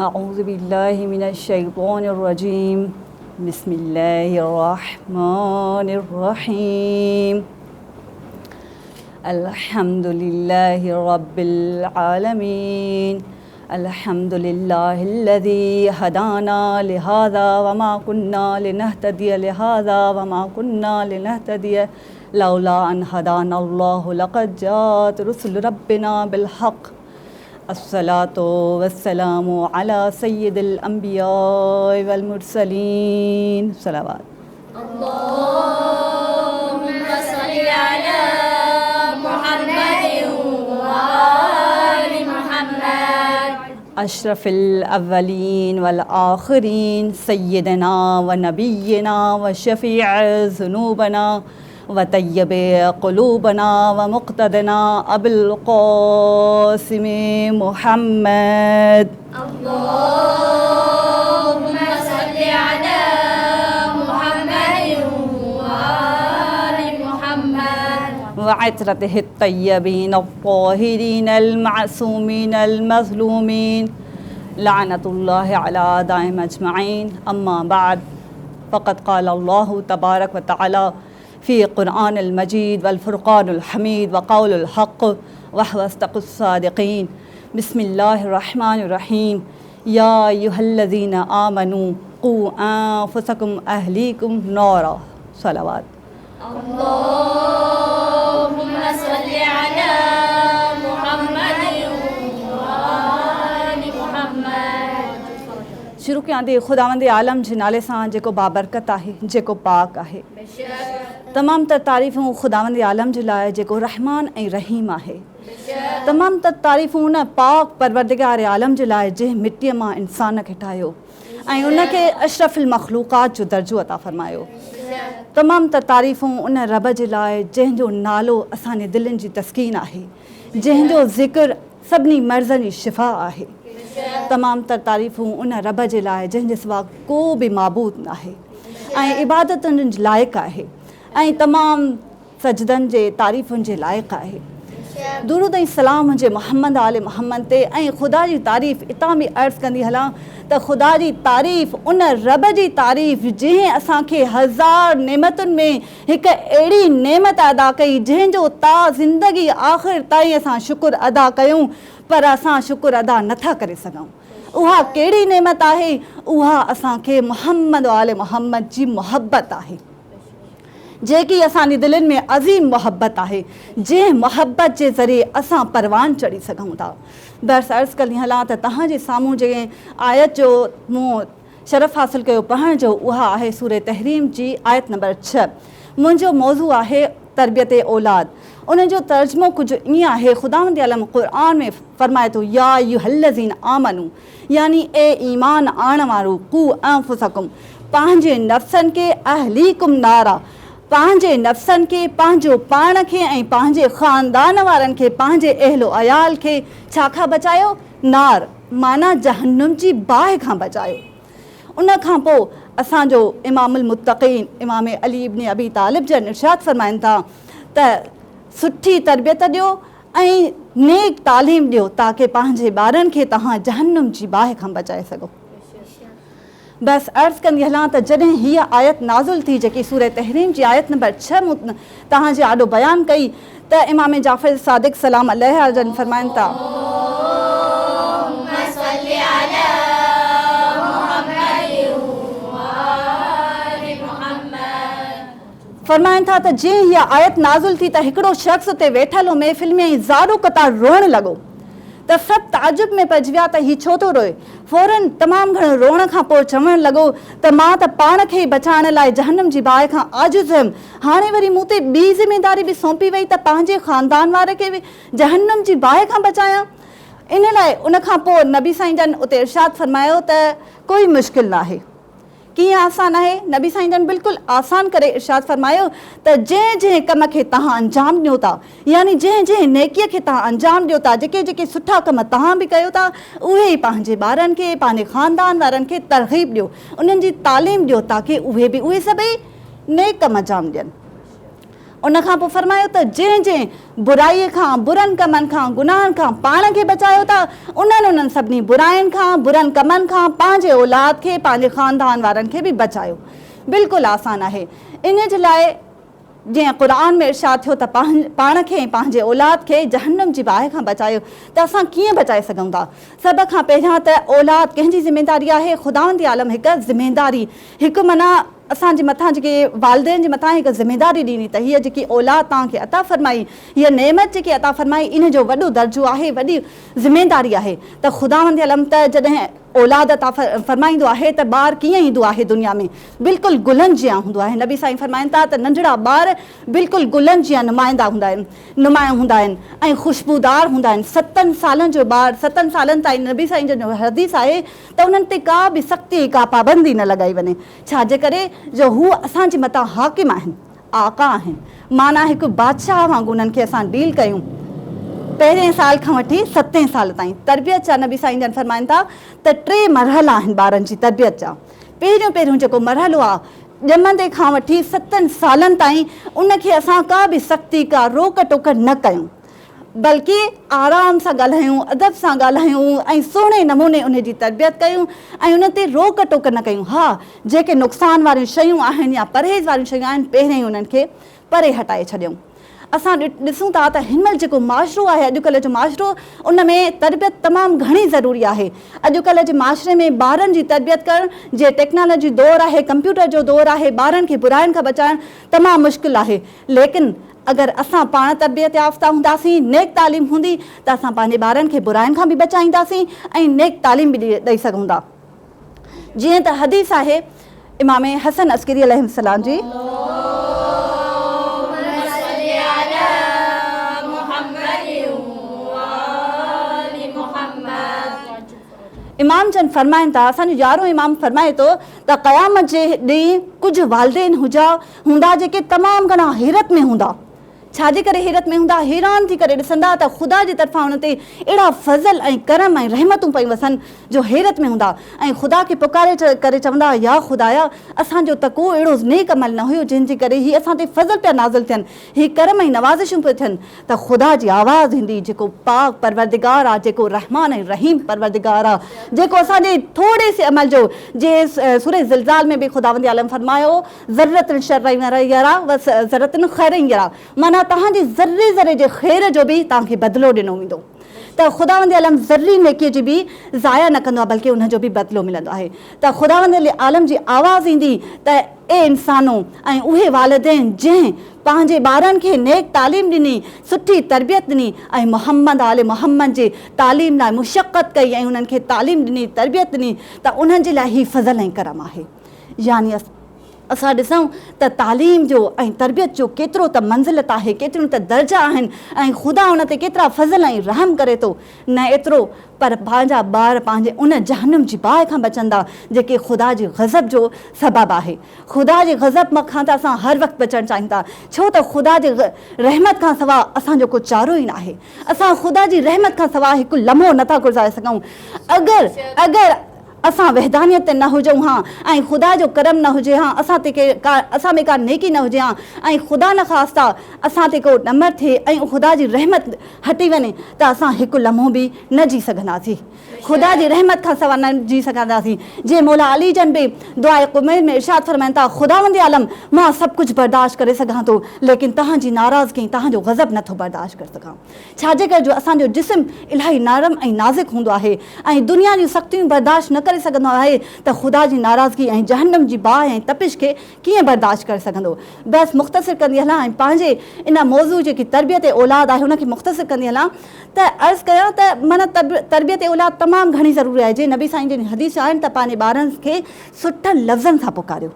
अऊज़ु बिल्लाहि मिनश शैतानिर रजीम बिस्मिल्लाहिर रहमानिर रहीम अल्हम्दुलिल्लाहि रब्बिल आलमीन अल्हम्दुलिल्लाहिल्लज़ी हदाना लिहाज़ा वमा कुन्ना लिनहतदिय लिहाज़ा वमा कुन्ना लिनहतदिय लौला अन हदानल्लाहु लक़द जात रुसुलु रब्बिना बिल हक़ अस्सलातु वस्सलामु अला सय्यिदिल अंबिया वल मुरसलीन सलावत अल्लाहुम्मा सल्लि अला मुहम्मदिन व आलि मुहम्मद अशरफिल अव्वलीन वल आखिरीन सय्यदना व नबियना व शफीअ ज़ुनूबना व तय्यब क़ुलूबना व मुक़्तदना अबुल क़ासिम मुहम्मद अल्लाहुम्मा सल्लि अला मुहम्मदिन व आलि मुहम्मद व इतरतिहि तय्यबीन अत्ताहिरीन अल-मअसूमीन अल-मज़लूमीन लअनतुल्लाहि अला दाइम अजमईन अम्मा बाद फ़क़द क़ाल अल्लाहु तबारक व तआला फ़ी क़ुरआनिल मजीद वल फ़ुरक़ानिल हमीद व क़ौलिल हक़ व हुवा अस्दक़ुस सादिक़ीन बिस्मिल्लाहिर रहमानिर रहीम या अय्युहल्लज़ीना आमनू क़ू अन्फ़ुसकुम अहलीकुम नारा सलावत अल्लाहुम्मा सल्लि अला मुहम्मदिन व आलि मुहम्मद। शुरू कयां थी ख़ुदावंद आलम जे नाले सां जेको बाबरकत आहे, जेको पाक आहे। तमाम तर तारीफ़ूं ख़ुदावंद आलम जे लाइ जेको रहमान ऐं रहीम आहे। तमाम तर तारीफ़ूं उन पाक परवरदिगार आलम जे लाइ जंहिं मिटीअ मां इंसान खे ठाहियो ऐं उनखे अशरफुल मख़लूक़ात जो दर्जो अता फ़रमायो। तमाम तर तारीफ़ूं उन रब जे लाइ जंहिंजो नालो असांजे दिलनि जी तस्कीन आहे, जंहिंजो ज़िक्र सभिनी मर्ज़नि जी शिफ़ा आहे। तमाम तर तारीफ़ूं उन रब जे लाइ जंहिंजे सिवा को बि माबूद न आहे ऐं इबादतुनि जे लाइक़ु आहे ऐं तमाम सजदनि जे तारीफ़ुनि जे लाइक़ु आहे। दुरूद ऐं सलाम हुजे मोहम्मद आले मोहम्मद ते ऐं ख़ुदा जी तारीफ़ इतां बि अर्ज़ु कंदी हलां त ख़ुदा जी तारीफ़ उन रब जी तारीफ़ जंहिं असांखे हज़ार नेमतुनि में हिकु अहिड़ी नेमत अदा कई जंहिंजो ता ज़िंदगी आख़िर ताईं असां शुक्र अदा कयूं पर असां शुक्र अदा नथा करे सघूं। उहा कहिड़ी नेमत आहे? उहा असांखे मोहम्मद आले मोहम्मद जी मोहब्बत आहे, जेकी असांजी दिलनि में अज़ीम मोहब्बत आहे, जंहिं मोहब्बत जे ज़रिए असां परवान चढ़ी सघूं था। बस अर्ज़ु कंदी हलां त तव्हांजे साम्हूं जंहिं आयत जो मूं शरफ़ हासिलु कयो पढ़ण जो, उहा आहे सूरह तहरीम जी आयत नंबर 6। मुंहिंजो मौज़ू आहे तरबियत औलाद। उनजो तर्जुमो कुझु ईअं आहे, ख़ुदावंद आलम क़ुरआन में फ़रमाए थो या अय्युहल्लज़ीना आमनू, यानी ए ईमान आणण वारो, क़ू अन्फ़ुसकुम, पंहिंजे नफ़्सनि खे, अहलीकुम नारा, पंहिंजे नफ़्सनि खे, पंहिंजो पाण खे ऐं पंहिंजे ख़ानदान वारनि खे, पंहिंजे अहलो अयाल खे छा खां बचायो? नार माना जहन्नुम जी बाहि खां बचायो। उन खां पोइ असांजो इमामुल मुत्तक़ीन इमाम अली इब्न अबी तालिब जन इरशाद फ़रमाइनि था त सुठी तरबियत ॾियो ऐं नेक तालीम ॾियो ताकी पंहिंजे ॿारनि खे तव्हां जहन्नुम जी बाहि खां बचाए सघो। बस अर्ज़ु कंदी हलां त जॾहिं हीअ आयत नाज़ुल थी, जेकी सूरह तहरीम जी आयत नंबर 6 तव्हांजे आॾो बयानु कई, त इमाम जाफ़र सादिक़ सलाम अलैहि जन फ़रमाइनि था अल्लाहुम्मा सल्लि अला मुहम्मदिन व आलि मुहम्मद। फ़रमाइनि था त जीअं हीअ आयत नाज़ुल थी त हिकिड़ो शख़्स उते वेठल हो महफ़िल में ज़ारो क़तार रोअण लॻो त सभु ताजुब में पइजी विया त हीउ छो थो रोए। फ़ौरन तमामु घणो रोअण खां पोइ चवणु लॻो त मां त पाण खे ई बचाइण लाइ जहन्नुम जी बाहि खां आजिज़ हुयमि, हाणे वरी मूं ते ॿी ज़िमेदारी बि सौंपी वई त पंहिंजे ख़ानदान वारे खे बि जहन्नुम जी बाहि खां बचायां। इन लाइ उन खां पोइ नबी साईं जन उते इरशाद फ़रमायो त कोई मुश्किल न आहे। कीअं आसान आहे? नबी साईं जन बिल्कुलु आसान करे इरशाद फ़रमायो त जंहिं जंहिं कम खे तव्हां अंजाम ॾियो था, यानी जंहिं जंहिं नेकीअ खे तव्हां अंजाम ॾियो था, जेके जेके सुठा कम तव्हां बि कयो था, उहे ई पंहिंजे ॿारनि खे, पंहिंजे ख़ानदान वारनि खे तरग़ीब ॾियो, उन्हनि जी तालीम ॾियो ताकी उहे बि उहे सभई नेक कम अंजाम ॾियनि। उन खां पोइ फरमायो त जंहिं बुराईअ खां बुरनि कमनि खां गुनाहनि खां पाण खे बचायो था उन्हनि सभिनी बुराइनि खां बुरनि कमनि खां पंहिंजे औलाद खे पंहिंजे ख़ानदान वारनि खे बि बचायो। बिल्कुलु आसान आहे। इन जे लाइ जीअं क़ुरान में इरशाद थियो त पाण खे पंहिंजे औलाद खे जहन्नम जी बाहि खां बचायो, त असां कीअं बचाए सघूं था? सभ खां पहिरियां त औलाद कंहिंजी ज़िमेदारी आहे? ख़ुदावंद आलम हिकु ज़िमेदारी, हिकु माना असांजे मथां जेके वालिदैन जे मथां हिकु ज़िमेदारी ॾिनी त हीअ जेकी औलाद तव्हांखे अता फ़रमाई, हीअ नेमत जेकी अता फ़रमाई, इन जो वॾो दर्जो आहे, वॾी ज़िमेदारी आहे। त ख़ुदावंद आलम त जॾहिं औलाद अता फ़रमाईंदो आहे त ॿार कीअं ईंदो आहे दुनिया में? बिल्कुलु गुलनि जियां हूंदो आहे। नबी साईं फ़रमाइनि था त नंढड़ा ॿार बिल्कुलु गुलनि जियां नुमाया हूंदा आहिनि ऐं ख़ुशबूदार हूंदा आहिनि। 7 सालनि जो ॿार, 7 सालनि ताईं नबी साईं जो हदीस आहे त उन्हनि ते का बि सख़्ती, का पाबंदी न लॻाई वञे। छाजे करे? जो हू असांजे मथां हाकिम आहिनि, आका आहिनि, माना हिकु बादशाह वांगुरु उन्हनि खे असां डील कयूं। पहिरें साल खां वठी 7 साल ताईं तरबियत जा नबी साईं जन फ़रमाइनि था त 3 मरहला आहिनि ॿारनि जी तरबियत जा। पहिरियों जेको मरहलो आहे ॼमंदे खां वठी 7 सालनि ताईं उनखे असां का बि सख़्ती, का रोक टोक न कयूं, बल्कि आराम सां ॻाल्हायूं, अदब सां ॻाल्हायूं ऐं सुहिणे नमूने उन जी तरबियत कयूं ऐं उन ते रोक टोक न कयूं। हा, जेके नुक़सान वारियूं शयूं आहिनि या परहेज़ वारियूं शयूं आहिनि पहिरें ई उन्हनि खे परे हटाए छॾियूं। असां ॾिसूं था त हिन महिल जेको माशरो आहे, अॼुकल्ह जो माशरो, उन में तरबियत तमामु घणी ज़रूरी आहे। अॼुकल्ह जे माशरे में ॿारनि जी तरबियत करणु, जे टेक्नोलॉजी दौरु आहे, कंप्यूटर जो दौरु आहे, ॿारनि खे बुराइनि खां बचाइणु तमामु मुश्किल आहे। लेकिन अगरि असां पाण तरबियत याफ़्ता हूंदासीं, नेक तालीम हूंदी, त असां पंहिंजे ॿारनि खे बुराइनि खां बि बचाईंदासीं ऐं नेक तालीम बि ॾेई सघूं था। जीअं त हदीस आहे इमाम हसन अस्करी अलैहिस्सलाम जी, इमाम जन फरमाइनि था, असांजो यारो इमाम फरमाए थो त क़यामत जे ॾींहुं कुझु वालिदैन हूंदा जेके तमामु घणा हैरत में हूंदा। छाजे करे हैरत में हूंदा? हैरान थी करे ॾिसंदा त ख़ुदा जे तरफ़ां हुन ते अहिड़ा फज़ल ऐं करम ऐं रहमतूं पयूं वसनि जो हैरत में हूंदा ऐं ख़ुदा खे पुकारे करे चवंदा, या ख़ुदाया असांजो त को अहिड़ो नेक अमल न हुयो जंहिंजे करे हीअ असां ते फज़ल पिया नाज़िल थियनि, हीअ करम ऐं नवाज़िशूं पियूं थियनि। त ख़ुदा जी आवाज़ ईंदी, जेको पाक परवरदिगार आहे, जेको रहमान ऐं रहीम परवरदिगार आहे, जेको असांजे थोरे से अमल जो, जे सूरह ज़िलज़ाल में बि ख़ुदावंद आलम फरमायो ज़रतन शर्रन यरा व ज़रतन खैरन यरा, माना तव्हांजे ज़र्रे ज़र्रे जे ख़ैर जो बि तव्हांखे बदिलो ॾिनो वेंदो। त ख़ुदावंद आलम ज़र्री नेकीअ जी बि ज़ाया न कंदो आहे, बल्कि उनजो बि बदिलो मिलंदो आहे। त ख़ुदावंद आलम जी आवाज़ ईंदी त ए इंसानो ऐं उहे वालिदैन जंहिं पंहिंजे ॿारनि खे नेक तालीम ॾिनी, सुठी तरबियत ॾिनी ऐं मोहम्मद आले मोहम्मद जे तालीम लाइ मुशक़त कई ऐं उन्हनि खे तालीम ॾिनी, तरबियत ॾिनी, त उन्हनि जे लाइ हीअ फज़ल ऐं करम आहे। यानी असां ॾिसूं त तालीम जो ऐं तरबियत जो केतिरो त मंज़िलत आहे, केतिरियूं त दर्जा आहिनि ऐं ख़ुदा उन ते केतिरा फज़ल ऐं रहम करे थो। न एतिरो, पर पंहिंजा ॿार पंहिंजे उन जहन्नम जी बाहि खां बचंदा जेके ख़ुदा जे ग़ज़ब जो सबबु आहे। ख़ुदा जे ग़ज़ब खां त असां हर वक़्तु बचणु चाहियूं था, छो त ख़ुदा जे रहमत खां सवाइ असांजो को चारो ई न आहे। असां ख़ुदा जी रहमत खां सवाइ हिकु लम्हो नथा गुज़ारे सघूं। अगरि असां वहदानियत ते न हुजूं हा ऐं ख़ुदा जो करम न हुजे हा, असां में का नेकी न हुजे हा ऐं ख़ुदा न ख़ास्ता असां ते को नमर थिए ऐं ख़ुदा जी रहमत हटी वञे, त असां हिकु लम्हो बि न जी सघंदासीं, ख़ुदा जी रहमत खां सवाइ न जी सघंदासीं। जीअं मौला अली जन बि दुआ कुमैर में इरशाद फरमाइनि था, ख़ुदावंद आलम मां सभु कुझु बर्दाश्त करे सघां थो, लेकिन तव्हांजी नाराज़गी, तव्हांजो ग़ज़ब नथो बर्दाश्त करे सघां। छाजे करे? जो असांजो जिस्म इलाही नरम ऐं नाज़ुक हूंदो आहे ऐं दुनिया जूं सख़्तियूं बर्दाश्त न करे सघंदो आहे, त ख़ुदा जी नाराज़गी ऐं जहन्नम जी बाहि ऐं तपिश खे कीअं बर्दाश्त करे सघंदो। बसि मुख़्तसिर कंदी हलां ऐं पंहिंजे इन मौज़ू जेकी तरबियत औलाद आहे उनखे मुख़्तसिर कंदी हलां त अर्ज़ु कयां त माना तरबियत औलाद तमामु घणी ज़रूरी आहे। जीअं नबी साईं जी हदीस आहिनि त पंहिंजे ॿारनि खे सुठनि लफ़्ज़नि सां पुकारियो,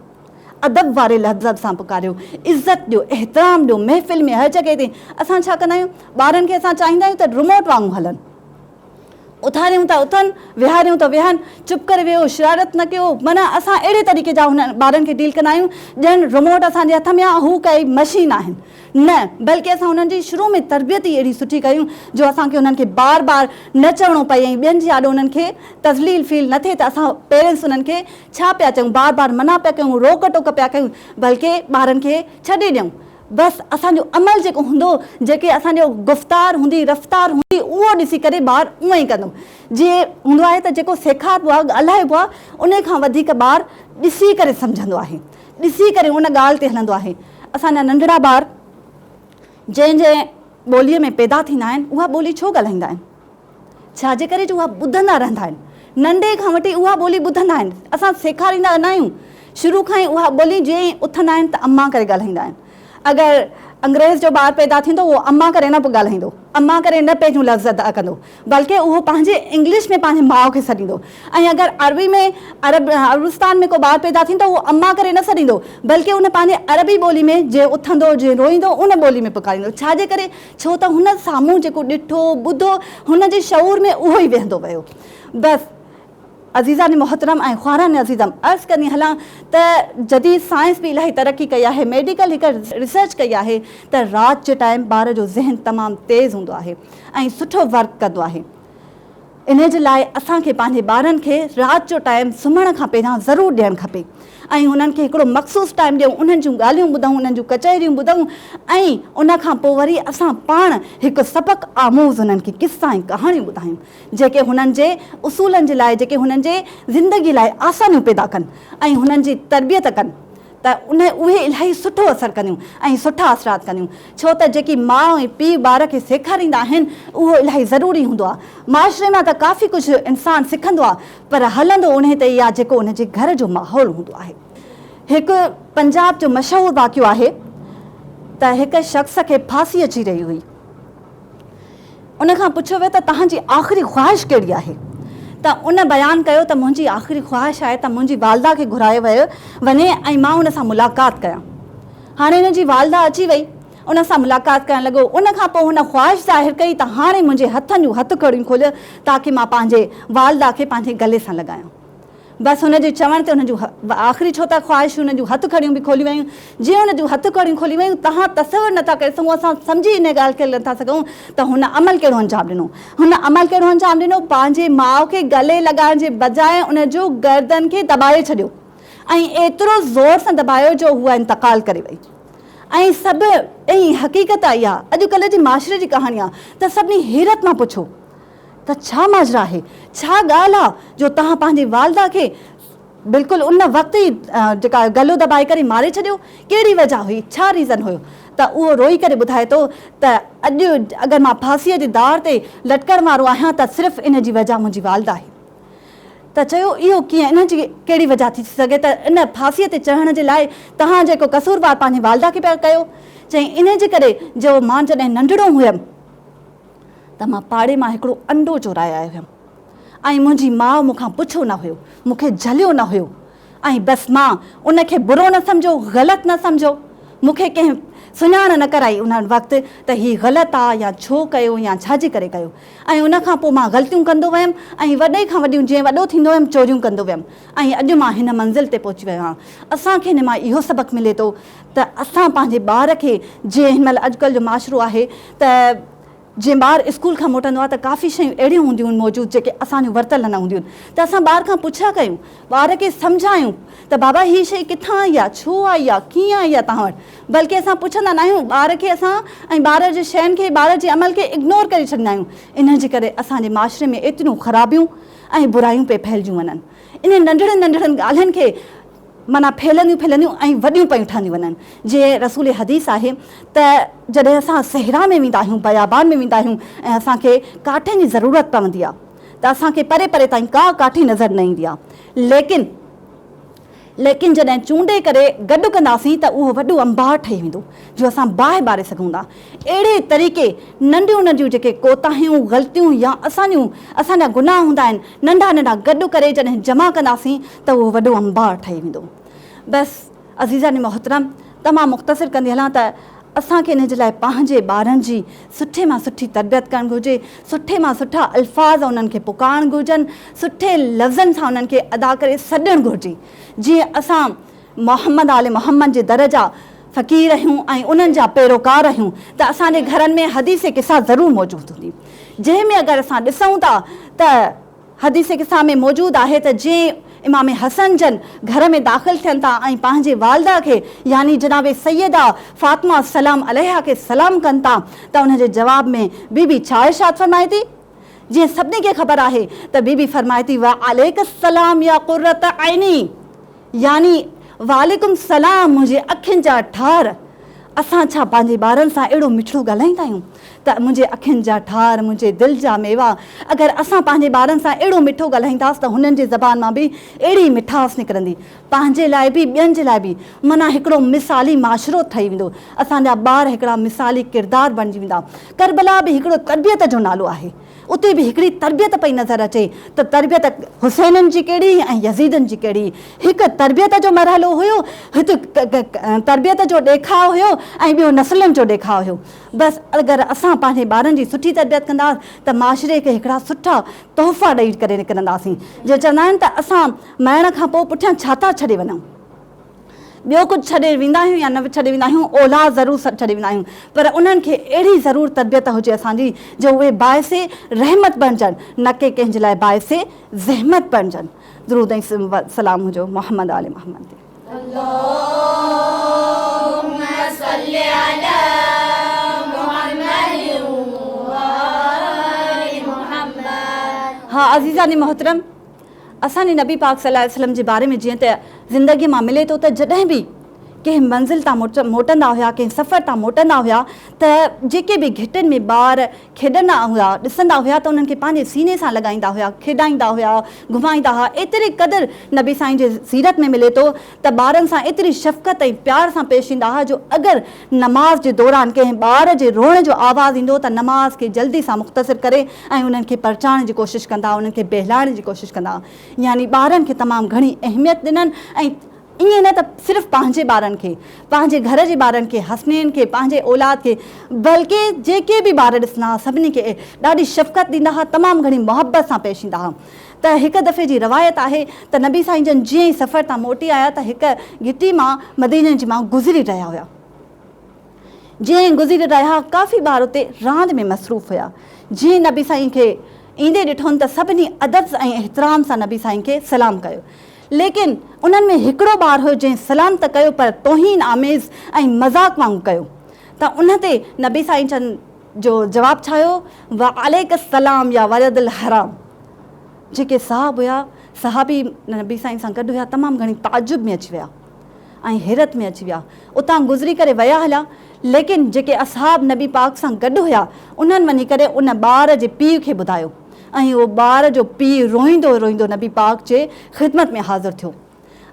अदब वारे लफ़्ज़ सां पुकारियो, इज़त ॾियो, एहतराम ॾियो। महफ़िल में हर जॻह ते असां छा कंदा आहियूं, ॿारनि खे असां चाहींदा आहियूं त रिमोट वांगुरु हलनि, उथारियूं था उथनि, विहारियूं था विहनि, चुप करे वियो, शरारत न कयो। माना असां अहिड़े तरीक़े जा हुन ॿारनि खे डील कंदा आहियूं ॼण रिमोट असांजे हथ में आहे, हू काई मशीन आहिनि। न, बल्कि असां हुननि जी शुरू में तरबियत ई अहिड़ी सुठी कयूं जो असांखे हुननि खे बार बार न चवणो पए ऐं ॿियनि जे आॾो उन्हनि खे तज़लील फील न थिए त असां पेरेंट्स उन्हनि खे छा पिया चयूं, बार बार मना पिया कयूं, रोक टोक पिया कयूं, बल्कि ॿारनि खे छॾे ॾियूं। बसि असांजो अमल जेको हूंदो, जेके असांजो गुफ़्तार हूंदी, रफ़्तार हूंदी, उहो ॾिसी करे ॿारु उअं ई कंदो। जीअं हूंदो आहे त जेको सेखारिबो आहे, ॻाल्हाइबो आहे, उन खां वधीक ॿारु ॾिसी करे सम्झंदो आहे, ॾिसी करे उन ॻाल्हि ते हलंदो आहे। असांजा नंढड़ा ॿार जंहिं ॿोलीअ में पैदा थींदा आहिनि, उहा ॿोली छो ॻाल्हाईंदा आहिनि? छाजे करे जो उहा ॿुधंदा रहंदा आहिनि, नंढे खां वठी उहा ॿोली ॿुधंदा आहिनि। असां सेखारींदा न आहियूं, शुरू खां ई उहा ॿोली जीअं उथंदा आहिनि त अम्मा करे ॻाल्हाईंदा आहिनि। अगरि अंग्रेज़ जो ॿारु पैदा थींदो, उहो अम्मा करे न ॻाल्हाईंदो, अम्मा करे न पंहिंजूं लफ़्ज़ अदा कंदो, बल्कि उहो पंहिंजे इंग्लिश में पंहिंजे माउ खे सॾींदो। ऐं अगरि अरबी में अरबस्तान में को ॿारु पैदा थींदो, उहो अम्मा करे न सॾींदो, बल्कि उन पंहिंजे अरबी ॿोली में जीअं उथंदो, जीअं रोईंदो, उन ॿोली में पुकारींदो। छाजे करे? छो त हुन साम्हूं जेको ॾिठो ॿुधो, हुनजे शऊर में उहो ई वेहंदो वियो। बसि अज़ीज़ा ने मोहतरम ऐं ख़्वारान अज़ीज़म, अर्ज़ु कंदी हलां त जदीद साइंस बि इलाही तरक़ी कई आहे, मेडिकल हिकु रिसर्च कई आहे त राति जे टाइम ॿार जो ज़हन तमामु तेज़ हूंदो आहे ऐं सुठो वर्क कंदो आहे। इन जे लाइ असांखे पंहिंजे ॿारनि खे राति जो टाइम सुम्हण खां पहिरियां ज़रूरु ॾियणु खपे ऐं उन्हनि खे हिकिड़ो मख़सूसु टाइम ॾियूं, उन्हनि जूं ॻाल्हियूं ॿुधूं, उन्हनि जूं कचहरियूं ॿुधूं ऐं उन खां पोइ वरी असां पाण हिकु सबक़ु आमूज़ उन्हनि खे क़िस्सा ऐं कहाणियूं ॿुधायूं, जेके हुननि जे उसूलनि जे लाइ, जेके हुननि जे ज़िंदगी लाइ आसानियूं पैदा कनि ऐं हुननि जी तरबियत कनि, त उहे इलाही सुठो असरु कंदियूं ऐं सुठा असरात कंदियूं। छो त जेकी माउ ऐं पीउ ॿार खे सेखारींदा आहिनि, उहो इलाही ज़रूरी हूंदो आहे। माशरे मां त काफ़ी कुझु इंसानु सिखंदो आहे, पर हलंदो उन ते या जेको उनजे घर जो माहौल हूंदो आहे। हिकु पंजाब जो मशहूरु वाक़ियो आहे त हिकु शख़्स खे फांसी अची रही हुई। उन खां पुछियो वियो त तव्हांजी आख़िरी ख़्वाहिश कहिड़ी आहे? त उन बयानु कयो त मुंहिंजी आख़िरी ख़्वाहिश आहे त मुंहिंजी वालदा खे घुरायो वियो वञे ऐं मां उन सां मुलाक़ात कयां। हाणे हुन जी वालदा अची वई, उन सां मुलाक़ात करणु लॻो। उन खां पोइ हुन ख़्वाहिश ज़ाहिर कई त हाणे मुंहिंजे हथनि जूं हथकड़ियूं खोलियो ताकी मां पंहिंजे वालदा खे पंहिंजे गले सां लॻायां। बसि हुनजे चवण ते हुन जूं आख़िरी छो त ख़्वाहिश हुन जूं हथकड़ियूं बि खोली वियूं। जीअं हुन जूं हथकड़ियूं खोली वियूं, तव्हां तसवुरु नथा करे सघूं, असां सम्झी इन ॻाल्हि खे नथा सघूं त हुन अमल कहिड़ो अंजाम ॾिनो। हुन अमल कहिड़ो अंजाम ॾिनो? पंहिंजे माउ खे गले लॻाइण जे बजाए उन जो गर्दन खे दॿाए छॾियो ऐं एतिरो ज़ोर सां दॿायो जो उहा इंतकाल करे वई। ऐं सभु ऐं हक़ीक़त आई आहे, अॼुकल्ह जे माशरे जी कहाणी आहे, त सभिनी हैरत मां पुछो त छा माजरा आहे, छा ॻाल्हि आहे जो तव्हां पंहिंजी वालदा खे बिल्कुलु उन वक़्तु ई जेका गलो दॿाए करे मारे छॾियो? कहिड़ी वजह हुई, छा रीज़न हुयो? त उहो रोई करे ॿुधाए थो त अॼु अगरि मां फांसीअ जे दार ते लटकण वारो आहियां त सिर्फ़ु इन जी वजह मुंहिंजी वालदा आहे। त चयो इहो कीअं, इन जी कहिड़ी वजह थी सघे त इन फांसीअ ते चढ़ण जे लाइ तव्हां जेको कसूरवार पंहिंजी वालदा खे पिया कयो? चई इन जे करे जो मां जॾहिं नंढड़ो हुयमि त मां पाड़े मां हिकिड़ो अंडो चोराए आयो हुयमि ऐं मुंहिंजी माउ मूंखां पुछो न हुयो, मूंखे झलियो न हुयो ऐं बसि मां उनखे बुरो न सम्झो, ग़लति न सम्झो, मूंखे कंहिं सुञाण न कराई उन वक़्तु त हीअ ग़लति आहे या छो कयो या छाजे करे कयो। ऐं उन खां पोइ मां ग़लतियूं कंदो वियमि ऐं वॾे खां वॾियूं जीअं वॾो थींदो वियमि चोरियूं कंदो वियमि ऐं अॼु मां हिन मंज़िल ते पहुची वियो आहियां। असांखे हिन मां इहो सबक़ु मिले थो त असां पंहिंजे ॿार खे, जीअं हिन महिल अॼुकल्ह जो माशरो आहे त जीअं ॿारु स्कूल खां मोटंदो आहे त काफ़ी शयूं अहिड़ियूं हूंदियूं आहिनि मौजूदु जेके असांजूं वरितल न हूंदियूं आहिनि, त असां ॿार खां पुछा कयूं, ॿार खे सम्झायूं त बाबा हीअ शइ किथां आई आहे, छो आई आहे, कीअं आई आहे तव्हां वटि। बल्कि असां पुछंदा न आहियूं ॿार खे, असां ऐं ॿार जे शयुनि खे, ॿार जे अमल खे इग्नोर करे छॾींदा आहियूं। इन जे करे असांजे माशरे में एतिरियूं ख़राबियूं ऐं बुरायूं पे फैलिजियूं वञनि। इन नंढड़नि नंढड़नि ॻाल्हियुनि खे माना फैलंदियूं ऐं वॾियूं पियूं ठहंदियूं वञनि। जीअं रसूल हदीस आहे त जॾहिं असां सहरा में वेंदा आहियूं, बयाबान में वेंदा आहियूं ऐं असांखे काठियुनि जी ज़रूरत पवंदी आहे त असांखे परे परे ताईं का काठी नज़र न ईंदी आहे, लेकिन जॾहिं चूंडे करे गॾु कंदासीं त उहो वॾो अंबार ठही वेंदो जो असां बाहि ॿारे सघूं था। अहिड़े तरीक़े नंढियूं नंढियूं जेके कोताहियूं, ग़लतियूं या असांजा गुनाह हूंदा आहिनि, नंढा नंढा गॾु करे जॾहिं जमा कंदासीं त उहो वॾो अंबार ठही वेंदो। बसि अज़ीज़ा ने मोहतरम, तमामु मुख़्तसिर कंदी हलां त असांखे इन जे लाइ पंहिंजे ॿारनि जी सुठे मां सुठी तरबियत करणु घुरिजे, सुठे मां सुठा अल्फाज़ उन्हनि खे पुकारणु घुरिजनि, सुठे लफ़्ज़नि सां उन्हनि खे अदा करे सॾणु घुरिजे। जीअं असां मोहम्मद आले मोहम्मद जे दर जा फ़क़ीर आहियूं ऐं उन्हनि जा पैरोकार आहियूं त असांजे घरनि में हदीस किसा ज़रूरु मौजूदु हूंदी, जंहिंमें अगरि असां ॾिसूं था त हदीस किसा में मौजूदु आहे त जीअं इमाम हसन जन घर में दाख़िल थियनि था ऐं पंहिंजे वालदा खे यानी जनाब सैयदा फ़ातिमा सलाम अलैहा खे सलाम कनि था त उनजे जवाब में बीबी छा इरशाद फरमाए थी? जीअं सभिनी खे ख़बर आहे त बीबी फरमाए थी वा अलैकुम सलाम या क़ुर्रत ऐनी, यानी वालेकुम सलाम मुंहिंजे अखियुनि जा ठार। असां छा पंहिंजे ॿारनि सां अहिड़ो मिठड़ो ॻाल्हाईंदा आहियूं त मुंहिंजे अखियुनि जा ठार, मुंहिंजे दिलि जा मेवा, अगरि असां पंहिंजे ॿारनि सां अहिड़ो मिठो ॻाल्हाईंदासीं त हुननि जी ज़बान मां बि अहिड़ी मिठास निकिरंदी, पंहिंजे लाइ बि ॿियनि जे लाइ बि माना हिकिड़ो मिसाली माशरो ठही वेंदो। असांजा ॿार हिकिड़ा मिसाली किरदार बणिजी वेंदा। करबला बि हिकिड़ो तरबियत जो नालो आहे, उते बि हिकिड़ी तरबियत पई नज़र अचे त तरबियत हुसैननि जी कहिड़ी ऐं यज़ीदनि जी कहिड़ी। हिकु तरबियत जो मरहलो हुयो, हिकु तरबियत जो ॾेखाव हुयो ऐं ॿियो नसलनि जो ॾेखाव हुयो। बसि अगरि असां पंहिंजे ॿारनि जी सुठी तरबियत कंदासीं त माशरे खे हिकिड़ा सुठा तोहफ़ा ॾेई करे निकिरंदासीं। जे चवंदा आहिनि त असां मरण खां पोइ पुठियां छा था छॾे वञूं, ॿियो कुझु छॾे वेंदा आहियूं या न छॾे वेंदा आहियूं, औलाद ज़रूरु छॾे वेंदा आहियूं, पर उन्हनि खे अहिड़ी ज़रूरु तरबियत हुजे असांजी जो उहे बाइसे रहमत बणिजनि, न के कंहिंजे लाइ बाइसे ज़हमत बणिजनि। ज़रूरु ऐं सलाम हुजो मोहम्मद आले मोहम्मद ते। अल्लाहुम्मा सल्ली अला मुहम्मद व आलि मुहम्मद। हाँ अज़ीज़ानी मोहतरम, असांजे नबी पाक सल्लल्लाहु अलैहि वसल्लम जे बारे में जीअं त ज़िंदगीअ मां मिले थो त जॾहिं बि कंहिं मंज़िल तां मोटंदा हुआ, कंहिं सफ़र तां मोटंदा हुआ त जेके बि घिटनि में ॿार खेॾंदा हुआ, ॾिसंदा हुआ त उन्हनि खे पंहिंजे सीने सां लॻाईंदा हुआ, खेॾाईंदा हुआ, घुमाईंदा हुआ। एतिरे क़दुरु नबी साईं जे सीरत में मिले थो त ॿारनि सां एतिरी शफ़क़त ऐं प्यार सां पेश ईंदा हुआ जो अगरि नमाज़ जे दौरान कंहिं ॿार जे रोअण जो आवाज़ु ईंदो त नमाज़ खे जल्दी सां मुख़्तसिर करे ऐं उन्हनि खे परचाइण जी कोशिशि कंदा, उन्हनि खे बहलाइण जी कोशिशि कंदा। यानी ॿारनि खे तमामु घणी अहमियत ॾिननि ऐं ईअं न त सिर्फ़ु पंहिंजे ॿारनि खे, पंहिंजे घर जे ॿारनि खे, हसनैन खे, पंहिंजे औलाद खे, बल्कि जेके बि ॿार ॾिसंदा हुआ सभिनी खे ॾाढी शफ़क़त ॾींदा हुआ, तमामु घणी मोहबत सां पेश ईंदा हुआ। त हिकु दफ़े जी रवायत आहे त नबी साईं जन जीअं ई सफ़र तां मोटी आया त हिकु घिटी मां मदीने जी मां गुज़री रहिया हुआ। जीअं ई गुज़री रहिया काफ़ी ॿार उते रांदि में मसरूफ़ हुआ। जीअं नबी साईं खे ईंदे ॾिठोनि त सभिनी अदब ऐं एहतराम सां नबी साईं खे सलाम कयो, लेकिन उन्हनि में हिकिड़ो ॿारु हुयो जंहिं सलाम त कयो पर तौहीन आमेज़ ऐं मज़ाक़ वांगुरु कयो। त उन ते नबी साईं जन जो जवाबु छा हुयो, वा अलैकुम सलाम या वलदल हराम। जेके साहब हुया, सहाबी नबी साईं सां गॾु हुया, तमामु घणी ताजुब में अची विया ऐं हैरत में अची विया, उतां गुज़री करे विया हलिया। लेकिन जेके असहाब नबी पाक सां गॾु हुया उन्हनि वञी करे उन ॿार जे पीउ खे ॿुधायो ऐं उहो ॿार जो पीउ रोईंदो रोईंदो नबी पाक जे ख़िदमत में हाज़िर थियो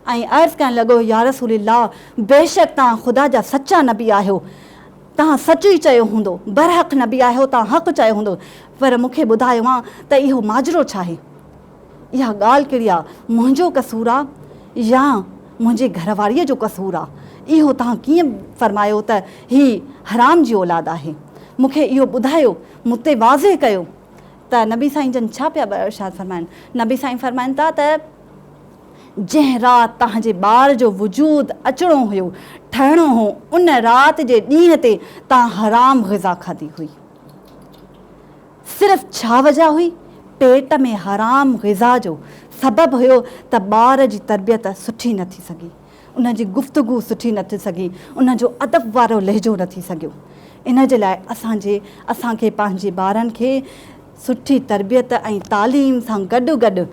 ऐं अर्ज़ु करणु लॻो, या रसूलल्लाह, बेशक तव्हां ख़ुदा जा सचा नबी आहियो, तव्हां सच ई चयो हूंदो, बरहक़ नबी आहियो, तव्हां हक़ चयो हूंदो, पर मूंखे ॿुधायो आहे त इहो माजरो छा आहे, इहा ॻाल्हि कहिड़ी आहे, मुंहिंजो कसूर आहे या मुंहिंजे घरवारीअ जो कसूर आहे? इहो तव्हां कीअं फरमायो त हीअ हराम जी औलाद आहे? मूंखे इहो ॿुधायो, मूं ते वाज़े कयो। त नबी साईं जन छा पिया इरशाद फरमाइनि? नबी साईं फरमाइनि था त जंहिं राति तव्हांजे ॿार जो वजूद अचिणो हुयो, ठहिणो हो, उन राति जे ॾींहं ते तव्हां हराम ग़िज़ा खाधी हुई। सिर्फ़ु छा वजह हुई? पेट में हराम ग़िज़ा जो सबबु हुयो त ॿार जी तरबियत सुठी न थी सघी, उन जी गुफ़्तगू सुठी न थी सघी, उन जो अदब वारो लहजो न थी सघियो। इन जे लाइ असांखे पंहिंजे ॿारनि खे सुठी तरबियत ऐं तालीम सां गॾु गॾु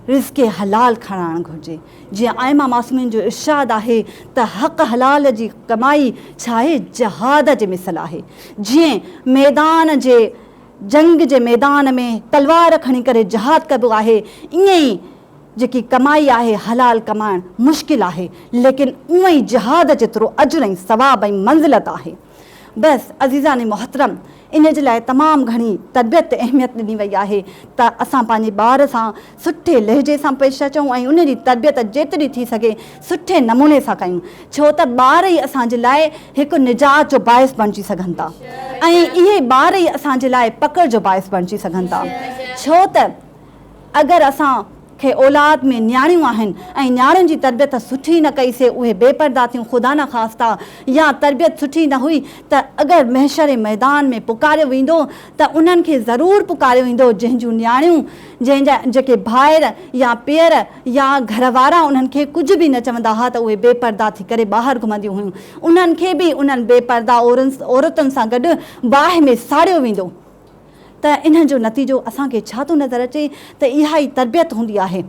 रिज़्क़े हलाल खाराइणु घुरिजे। जीअं आइमा मासूमिन जो इरशाद आहे त हक़ हलाल जी कमाई छा आहे, जहाद जे मिसल आहे। जीअं मैदान जे जंग जे मैदान में तलवार खणी करे जहाद कबो आहे, ईअं ई जेकी कमाई आहे हलाल कमाइणु मुश्किल आहे, लेकिन उअं ई जहाद जेतिरो अजुर ऐं सवाब ऐं मंज़िलत आहे। बसि अज़ीज़ानी मोहतरम, इन जे लाइ तमामु घणी तरबियत अहमियत ॾिनी वई आहे त असां पंहिंजे ॿार सां सुठे लहजे सां पेश अचूं ऐं उन जी तरबियत जेतिरी थी सघे सुठे नमूने सां कयूं, छो त ॿार ई असांजे लाइ हिकु निजात जो बाइस बणिजी सघनि था ऐं इहे ॿार ई असांजे लाइ पकड़ जो बाइस बणिजी सघनि था। छो त अगरि असां खे औलाद में न्याणियूं आहिनि ऐं न्याणियुनि जी तरबियत सुठी न कईसीं, उहे बेपर्दा थियूं ख़ुदा न ख़ास्ता, या तरबियत सुठी न हुई त अगरि महशर मैदान में पुकारियो वेंदो त उन्हनि खे ज़रूरु पुकारियो वेंदो जंहिंजूं न्याणियूं, जंहिंजा जेके भाइर या पीअर या घर वारा उन्हनि खे कुझु बि न चवंदा हुआ त उहे बेपर्दा थी करे ॿाहिरि घुमंदियूं हुयूं, उन्हनि खे बि उन्हनि बेपर्दा औरतुनि सां गॾु बाहि में साड़ियो वेंदो। त इन जो नतीजो असांखे छा थो नज़र अचे त इहा ई तरबियत हूंदी आहे,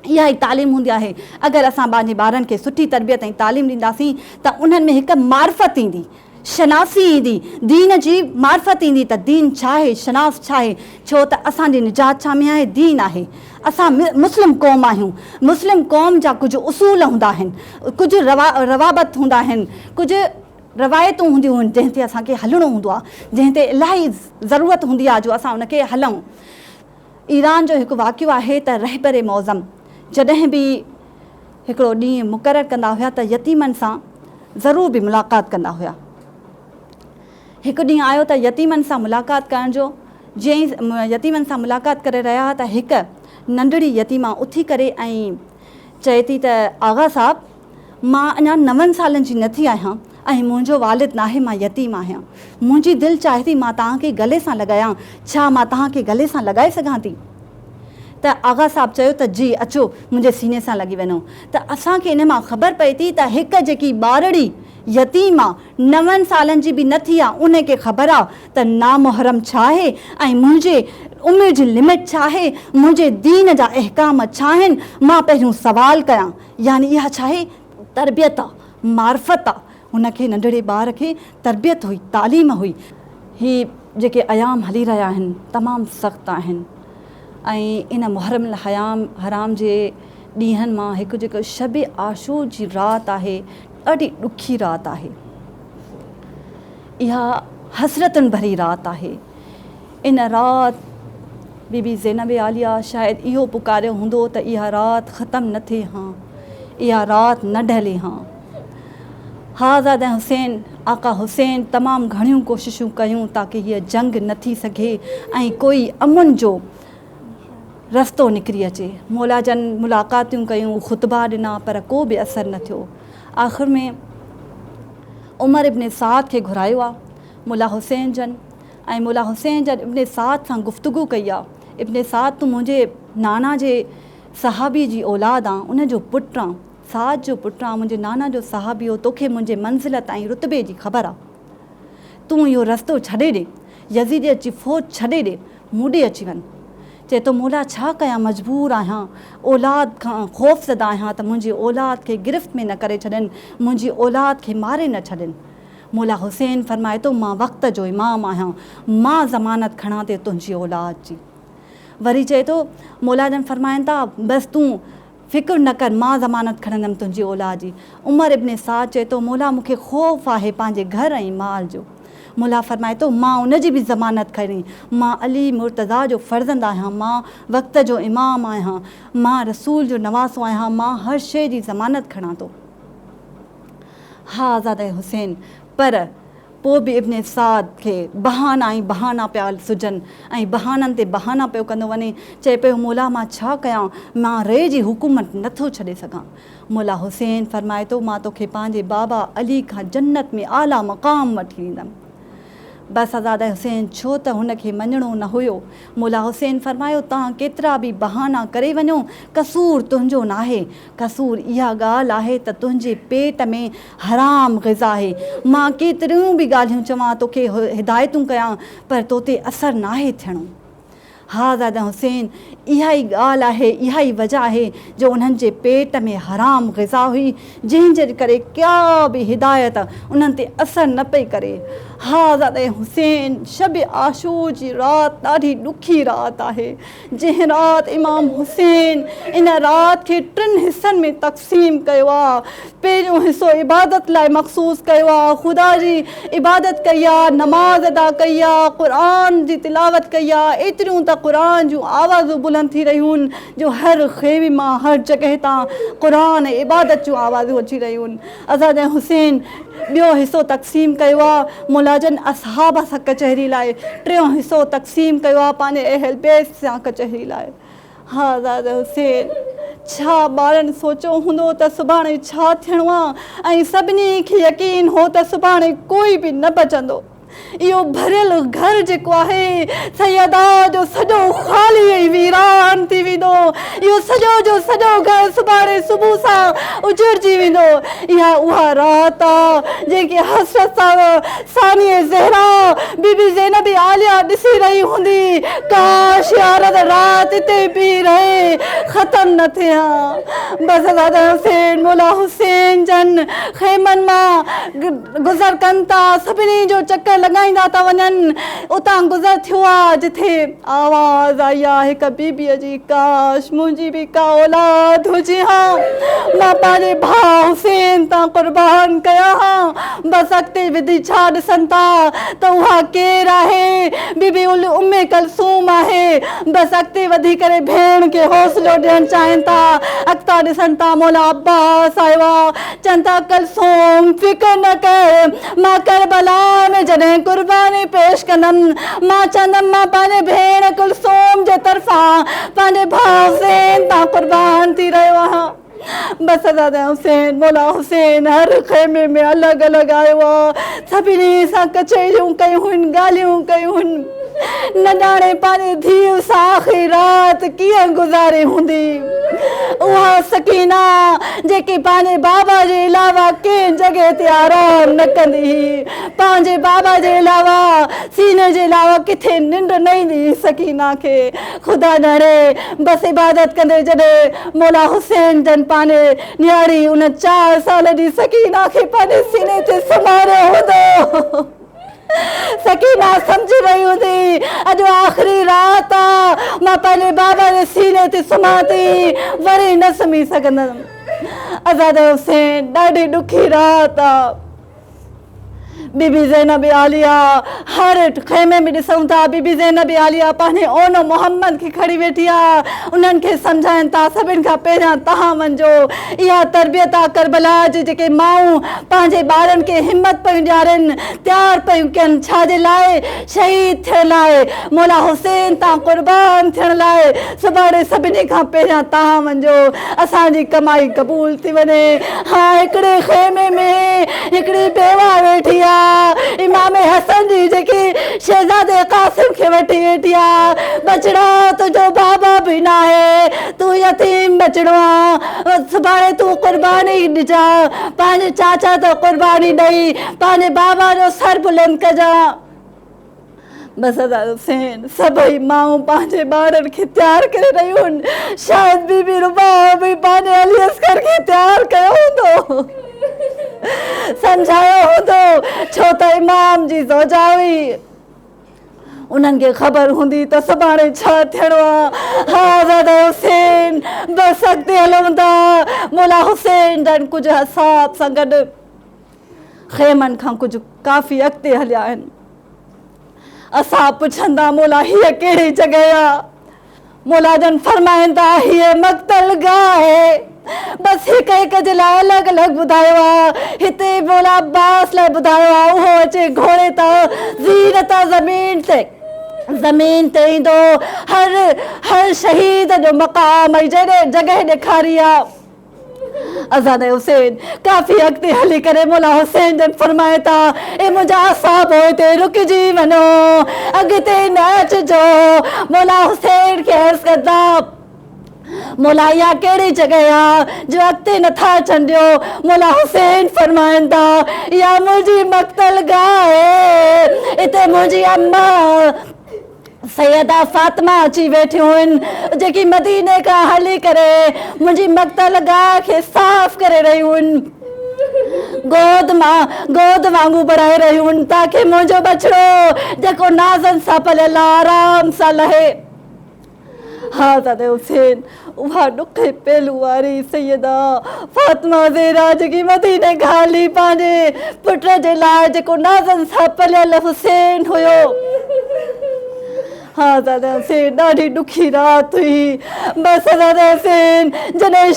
इहा ई तालीम हूंदी आहे। अगरि असां पंहिंजे ॿारनि खे सुठी तरबियत ऐं तालीम ॾींदासीं त उन्हनि में हिकु मार्फत ईंदी, शनासी ईंदी, दीन जी मार्फत ईंदी त दीन छा आहे, शनास छा आहे, छो त असांजी निजात छा में आहे, दीन आहे। असां मुस्लिम क़ौम आहियूं, मुस्लिम क़ौम जा कुझु उसूल हूंदा आहिनि, कुझु रवाबत हूंदा आहिनि, कुझु रवायतूं हूंदियूं आहिनि जंहिं ते असांखे हलणो हूंदो आहे, जंहिं ते इलाही ज़रूरत हूंदी आहे जो असां उनखे हलूं। ईरान जो हिकु वाक़ियो आहे त रहबर मौज़म जॾहिं बि हिकिड़ो ॾींहुं मुक़ररु कंदा हुआ त यतीमनि सां ज़रूरु बि मुलाक़ात कंदा हुआ। हिकु ॾींहुं आयो त यतीमनि सां मुलाक़ात करण जो, जीअं ई यतीमनि सां मुलाक़ात करे रहिया हुआ त हिकु नंढड़ी यतीमा उथी करे ऐं चए थी त आगा साहब, मां अञा 9 सालनि जी नथी आहियां ऐं मुंहिंजो वालिद नाहे, मां यतीम आहियां, मुंहिंजी दिलि चाहे थी मां तव्हांखे गले सां लॻायां, छा मां तव्हांखे गले सां लॻाए सघां थी? त आगा साहब चयो त जी अचो मुंहिंजे सीने सां लॻी वञो। त असांखे इन मां ख़बर पए थी त हिकु जेकी ॿारड़ी यतीम आहे, 9 सालनि जी बि न थी आहे, उनखे ख़बर आहे त नामुहरम छा आहे ऐं मुंहिंजे उमिरि जी लिमिट छा आहे, मुंहिंजे दीन जा अहकाम छा आहिनि, मां पहिरियों सवाल कयां। यानी इहा छा आहे, तरबियत आहे, मार्फत आहे। हुनखे नंढड़े ॿार खे तरबियत हुई, तालीम हुई। ही जेके अयाम हली रहिया आहिनि तमामु सख़्तु आहिनि ऐं इन मुहर्रम हराम जे ॾींहंनि मां हिकु जेको शब आशूर जी राति आहे, ॾाढी ॾुखी राति आहे, इहा हसरतुनि भरी राति आहे। इन राति बीबी ज़ैनब आलिया शायदि इहो पुकारियो हूंदो त इहा राति ख़तमु न थिए हां, इहा राति न ढले हां। हाज़ाद हुसैन आका हुसैन तमामु घणियूं कोशिशूं कयूं ताकी हीअ जंग न थी सघे ऐं कोई अमुन जो रस्तो निकिरी अचे। मौला जन मुलाक़ातूं कयूं, ख़ुतबा ॾिना, पर को बि असरु न थियो। आख़िर में उमर इब्न साद खे घुरायो आहे मुला हुसैन जन, ऐं मुला हुसैन जन इब्न साद सां गुफ़्तगू कई आहे। इब्न साद, तूं मुंहिंजे नाना जे सहाबी जी औलाद आहे, उनजो पुटु आहे, साद जो पुटु आहे, मुंहिंजे नाना जो सहाबी हो, तोखे मुंहिंजे मंज़िलत ऐं रुतबे जी ख़बर आहे, तूं इहो रस्तो छॾे ॾे, यज़ीद जी फ़ौज छॾे ॾे, मूं ॾे अची वञ। चए थो मौला छा कयां, मजबूर आहियां, औलाद खां ख़ौफ़ज़दा आहियां त मुंहिंजी औलाद खे गिरफ़्त में न करे छॾनि, मुंहिंजी औलाद खे मारे न छॾनि। मौला हुसैन फरमाए थो मां वक़्त जो इमाम आहियां, मां ज़मानत खणां थी तुंहिंजी औलाद जी। वरी चए थो मौला जन फरमाइनि था बसि तूं फ़िक्र न कर, मां ज़मानत खणंदमि तुंहिंजी औलाद जी। उमर इब्न साद चए थो मौला मूंखे ख़ौफ़ आहे पंहिंजे घर ऐं माल जो। मौला फरमाए थो मां उनजी बि ज़मानत खणी, मां अली मुर्तज़ा जो फ़र्ज़ंद आहियां, मां वक़्त जो इमाम आहियां, मां रसूल जो नवासो आहियां, मां हर शइ जी ज़मानत खणां थो। हा आज़ाद हुसैन, पर पोइ बि इब्न साद खे बहाना ई बहाना पिया सुजनि ऐं बहाननि ते बहाना पियो कंदो वञे। चए पियो मौला मां छा कयां, मां रे जी हुकूमत नथो छॾे सघां। मौला हुसैन फरमाए थो मां तोखे पंहिंजे बाबा अली खां जन्नत में आला मक़ाम वठी ईंदमि। बसि आज़ाद हुसैन, छो त हुनखे मञिणो न हुयो। मौला हुसैन फरमायो तव्हां केतिरा बि बहाना करे वञो, कसूर तुंहिंजो न आहे, कसूर इहा ॻाल्हि आहे त तुंहिंजे पेट में हराम ग़िज़ा आहे। मां केतिरियूं बि ॻाल्हियूं चवां, तोखे हिदायतूं कयां, पर तो ते असरु न आहे थियणो। हा दादा हुसैन, इहा ई ॻाल्हि आहे, इहा ई वजह आहे जो उन्हनि जे पेट में हराम ग़िज़ा हुई, जंहिंजे करे क्या बि हिदायत उन्हनि ते असरु न पई करे। हा दादा हुसैन, शब आशूर जी राति ॾाढी ॾुखी राति आहे, जंहिं राति इमाम हुसैन इन राति खे 3 हिसनि में तक़सीम कयो आहे। पहिरियों हिसो इबादत लाइ मख़सूस कयो आहे, ख़ुदा जी इबादत कई आहे, नमाज़ अदा कई आहे, क़ुर जी तिलावत कई आहे। एतिरियूं त क़ुर जूं आवाज़ूं बुलंद थी रहियूं आहिनि जो हर खेमे मां, हर जॻह तां क़ुर इबादत जूं आवाज़ूं अची रहियूं आहिनि। आज़ाद हुसैन ॿियो हिसो तक़सीम कयो आहे मुलाजन असहाब सां कचहरी लाइ, 3 हिसो तक़सीम कयो आहे पंहिंजे अहल बैत सां कचहरी लाइ। हा ज़ादा हुसैन, छा ॿारनि सोचियो हूंदो त सुभाणे छा थियणो आहे ऐं सभिनी खे यकीन हो त सुभाणे कोई बि न बचंदो। इहो भरियल घर जेको आहे सैयदा जो सॼो ख़ाली ऐं वीरान थी वेंदो। इहो सॼो जो सॼो घर सुभाणे सुबुह सां उजड़जी वेंदो। इहा उहा राति आहे जेके हसरत सां सानिए ज़हरा बीबी ज़ैनब आलिया ॾिसी रही हूंदी, काश यार राति हिते बीह रहे, ख़तम न थिए हा। बसि ज़ादा हुसैन मौला हुसैन जन ख़ैमनि मां गुज़र कनि था, सभिनी जो चकर लगाईंदा था वञनि। उतां गुज़र थियो आहे जिथे आवाज़ आई आहे हिकु बीबीअ जी, काश मुंहिंजी बि का औलाद हुजे हा, मां पंहिंजे भाउ हुसैन तां क़ुर्बान कया हा। बसि अॻिते विधी छा ॾिसनि था त उहा केरु आहे, बीबी उम्मे कलसूम आहे। बसि अॻिते वधी करे भेण खे हौसलो ॾियणु चाहिनि था। अॻिता ॾिसनि था मौला अब्बास आयो आहे, चवनि था कलसूम फिक्र न कर, मां करबला में जॾहिं क़ुर्बानी पेश कंदमि, मां चवंदमि मां पंहिंजे भेण कुलसूम जे तरफ़ां पंहिंजे भाउ हुसैन तां क़ुर्बान थी रहियो आहियां। बसि ज़ादा हुसैन मौला हुसैन हर ख़ैमे में अलॻि अलॻि आयो आहे, सभिनी सां कचहरियूं कयूं आहिनि, ॻाल्हियूं कयूं आहिनि। न ॼाणे पंहिंजी धीउ सां आख़िरी राति कीअं गुज़ारे हूंदी। उहा सकीना जेकी पंहिंजे बाबा जे अलावा कंहिं जॻह ते आराम न कंदी हुई, पंहिंजे बाबा जे अलावा सीने जे अलावा किथे निंड न ईंदी सकीना खे। ख़ुदा ॼाणे बसि इबादत कंदे जॾहिं मौला हुसैन जन पंहिंजे न्याणी उन 4 साल जी सकीना खे पंहिंजे सीने ते सुम्हारियो हूंदो। सकीना सम्झी रही हूंदी अॼु आख़िरी राति आहे, मां पंहिंजे बाबा जे सीने ते सुम्हां थी, वरी न सुम्ही सघंदमि। आज़ाद हुसैन ॾाढी ॾुखी राति आहे। बीबी ज़ैनब आलिया हर ख़ैमे में ॾिसूं था, बीबी ज़ैनब आलिया पंहिंजे ओनो मोहम्मद खे खणी वेठी आहे, उन्हनि खे सम्झाइनि था सभिनि खां पहिरियां तव्हां वञो। इहा तरबियत आहे करबला जी, जेके माऊं पंहिंजे ॿारनि खे हिमत पियूं ॾियारनि, तयारु पियूं कनि, छाजे लाइ, शहीद थियण लाइ, मौला हुसैन तां क़ुर्बान थियण लाइ। सुभाणे सभिनी खां पहिरियां तव्हां वञो, असांजी कमाई क़बूल थी वञे। हा हिकिड़े ख़ैमे में हिकिड़ी बेवा वेठी आहे, इमाम हसन जी जेकी शहज़ादे क़ासिम खे वठी वेठी आहे। बचड़ा तुंहिंजो बाबा बि न आहे, तूं यतीम बचड़ो आहे, सुभाणे तूं क़ुर्बानी ॾिजा, पंहिंजे चाचा तो क़ुर्बानी ॾेई पंहिंजे बाबा जो सर बुलंद कजा। बसि आज़ाद हुसैन सभई माऊं पंहिंजे ॿारनि खे तयारु करे रहियूं आहिनि। शायदि बीबी रुबा बि पंहिंजे अली अस्कर खे तयारु कयो हूंदो, सम्झायो हूंदो, छो त इमाम जी ज़ौजा हुई, उन्हनि खे ख़बर हूंदी त सुभाणे छा थियणो आहे। हा आज़ाद हुसैन बसि अॻिते हलूं था। मौला हुसैन जन कुझु हिसाब सां गॾु ख़ैमनि खां कुझु काफ़ी अॻिते हलिया आहिनि। असां पुछंदा मौला हीअ कहिड़ी जॻह आहे, मौला जन फरमाइनि था हीअ मक़तल गाह आहे। बसि हिक हिक जे लाइ अलॻि अलॻि ॿुधायो आहे। हिते मौला अब्बास लाइ ॿुधायो आहे, उहो अचे घोड़े तां ज़ीर तां ज़मीन ते ईंदो, हर शहीद जो मक़ाम ऐं जॻह ॾेखारी आहे। आज़ाद हुसैन काफ़ी अॻिते हली करे मौला हुसैन जन फरमाए था, ए मुंहिंजा असाब हिते रुकिजी वञो, अॻिते न अचिजो। मौला हुसैन खे अर्ज़ कंदा मौला इहा कहिड़ी जॻह आहे जो अॻिते नथा अचनि ॾियो। मौला हुसैन फरमाइनि था इहा मुंहिंजी मक़तल गाह आहे, हिते मुंहिंजी अम्मा सैयदा फातिमा अची वेठियूं आहिनि, जेकी मदीने खां हली करे मुंहिंजी मक़तल गाह खे साफ़ करे रहियूं आहिनि, गोद वांगुरु बढ़ाए रहियूं आहिनि, ताकी मुंहिंजो बछड़ो जेको नाज़नि सां पलियल आराम सां लहे। हा आज़ाद हुसैन उहा ॾुखे पहलू वारी सैयदा फातिमा ज़हरा जेकी मदीने खां हली पंहिंजे पुट जे लाइ जेको नाज़नि सां पलियल हुसैन हुयो। हाँ आज़ाद हुसैन ॾाढी ॾुखी राति हुई। बसि आज़ाद हुसैन जॾहिं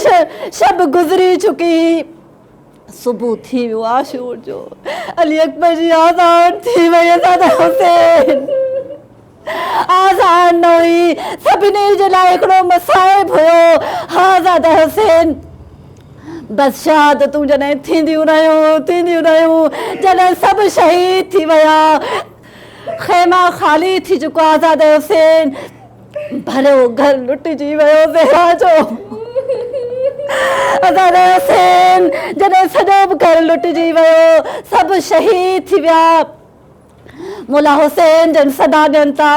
शब गुज़री चुकी, सुबुह थी वियो आशूर जो, अली अकबर जी आज़ान थी वई। आज़ाद हुसैन आज़ाद न हुई, सभिनी जे लाइ हिकिड़ो मसाइब हुयो। आज़ाद हुसैन बस शहादतूं जॾहिं थींदियूं रहियूं, जॾहिं सभु शहीद थी विया, ख़ैमा ख़ाली थी चुको। आज़ाद हुसैन भरियो घर लुटिजी वियो ज़हरा जो। आज़ाद हुसैन जॾहिं सॼो घर लुटिजी वियो, सभु शहीद थी विया, मौला हुसैन जन सदा ॾियनि था,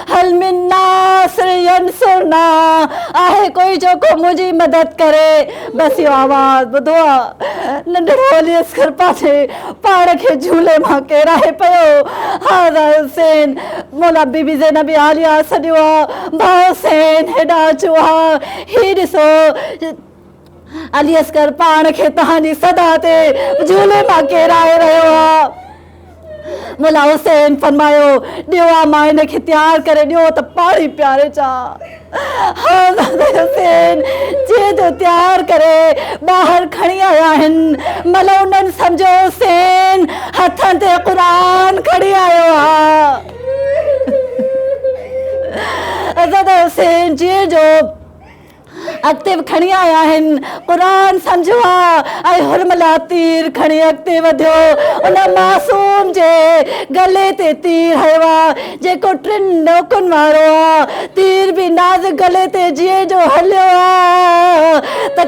हल मिन नासिर यंसुरना, आहे कोई जेको मुंहिंजी मदद करे। बसि इहो आवाज़ ॿुधो आहे, नंढड़ो अली असगर पाण खे झूले मां किराए पियो। आज़ाद हुसैन मौला बीबी ज़ैनब आलिया सॼो आहे, भाउ हुसैन हेॾा अचो हा, ही ॾिसो अली असगर पाण खे तव्हांजी सदा ते झूले मां किराए रहियो आहे। मौला हुसैन फरमायो, ॾियो आहे मां हिन खे तयारु करे ॾियो त पाणी प्यारे चा। आज़ाद हुसैन जीअं जो तयारु करे ॿाहिरि खणी आया आहिनि, मतलब उन्हनि सम्झो हुसैन हथनि ते क़ुरान खणी आयो आहे। आज़ाद हुसैन जीअं जो अॻिते खणी आया आहिनि, क़ुरान सम्झो आहे, ऐं हुरमला तीर खणी अॻिते वधियो। उन मासूम जे गले ते तीर हयो आहे, जेको 3 नोकुनि वारो आहे। तीर बि नाज़ुक गले ते जीअं जो हलियो आहे त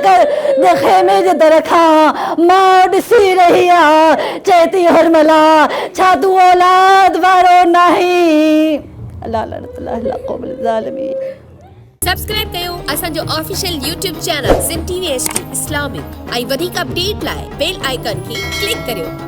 ख़ैमे जे दर खां माउ ॾिसी रही आहे, चए थी हुरमला छा तूं औलाद वारो नाहीं? अल्लाह अल्लाह क़ौमुल ज़ालिमीन। सब्सक्राइब कयो असांजो official YouTube channel SIM TV HD Islamic, ऐं वधीक अपडेट लाइ बेल आइकन खे क्लिक करियो।